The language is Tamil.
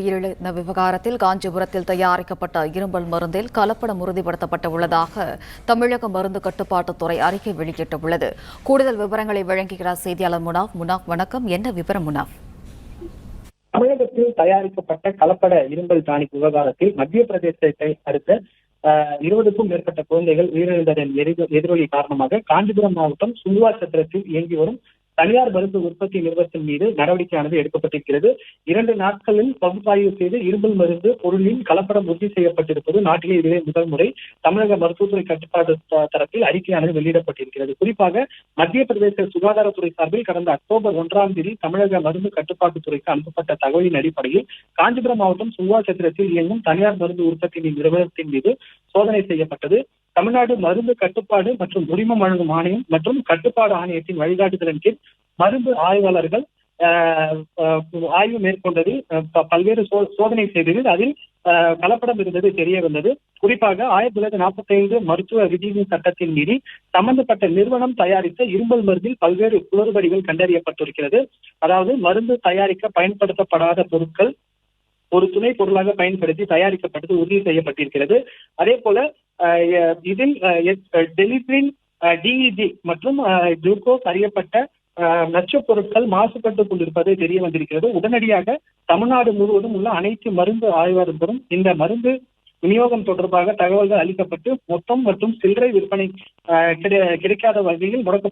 உயிரிழந்த விவகாரத்தில் காஞ்சிபுரத்தில் தயாரிக்கப்பட்ட இரும்பல் மருந்தில் கலப்படம் உறுதிப்படுத்தப்பட்டுள்ளதாக தமிழக மருந்து கட்டுப்பாட்டுத்துறை அறிக்கை வெளியிட்டுள்ளது. கூடுதல் விவரங்களை வழங்குகிறார் செய்தியாளர் முனாஃப். வணக்கம். என்ன விவரம் முனாஃப்? தமிழகத்தில் தயாரிக்கப்பட்ட கலப்பட இரும்பல் டானிக் விவகாரத்தில் மத்திய பிரதேசத்தை அடுத்த 20க்கும் மேற்பட்ட குழந்தைகள் உயிரிழந்ததன் எதிரொலி காரணமாக காஞ்சிபுரம் மாவட்டம் சுங்குவா சத்திரத்தில் இயங்கி வரும் தனியார் மருந்து உற்பத்தி நிறுவனத்தின் மீது நடவடிக்கையானது எடுக்கப்பட்டிருக்கிறது. 2 நாட்களில் பகுப்பாய்வு செய்து இரும்பல் மருந்து பொருளின் கலப்படம் உறுதி செய்யப்பட்டிருப்பது நாட்டிலே இதுவே முதல் முறை. தமிழக மருத்துவத்துறை கட்டுப்பாடு தரப்பில் அறிக்கையானது வெளியிடப்பட்டிருக்கிறது. குறிப்பாக மத்திய பிரதேச சுகாதாரத்துறை சார்பில் கடந்த அக்டோபர் 1ஆம் தேதி தமிழக மருந்து கட்டுப்பாட்டுத்துறைக்கு அனுப்பப்பட்ட தகவலின் அடிப்படையில் காஞ்சிபுரம் மாவட்டம் சுங்குவா சத்திரத்தில் இயங்கும் தனியார் மருந்து உற்பத்தி நிறுவனத்தின் மீது சோதனை செய்யப்பட்டது. தமிழ்நாடு மருந்து கட்டுப்பாடு மற்றும் உரிமம் வழங்கும் ஆணையம் மற்றும் கட்டுப்பாடு ஆணையத்தின் வழிகாட்டுதலின் கீழ் மருந்து ஆய்வாளர்கள் ஆய்வு மேற்கொண்டதில் பல்வேறு சோதனை செய்ததில் அதில் கலப்படம் இருந்தது தெரிய வந்தது. குறிப்பாக 1945 மருத்துவ விதியின் சட்டத்தின் மீறி சம்பந்தப்பட்ட நிறுவனம் தயாரித்த இரும்பல் மருந்தில் பல்வேறு குளறுபடிகள் கண்டறியப்பட்டிருக்கிறது. அதாவது மருந்து தயாரிக்க பயன்படுத்தப்படாத பொருட்கள் ஒரு துணை பொருளாக பயன்படுத்தி தயாரிக்கப்பட்டது உறுதி செய்யப்பட்டிருக்கிறது. அதே போல இதில் டெலிப்ரின், டிஇஜி மற்றும் குளுக்கோஸ் அறியப்பட்ட நச்சுப் பொருட்கள் மாசுபட்டுக் கொண்டிருப்பது தெரிய வந்திருக்கிறது. உடனடியாக தமிழ்நாடு முழுவதும் உள்ள அனைத்து மருந்து ஆய்வாளர்களும் இந்த மருந்து விநியோகம் தொடர்பாக தகவல்கள் அளிக்கப்பட்டு மொத்தம் மற்றும் சில்லறை விற்பனை கிடைக்காத வகையில் முடக்க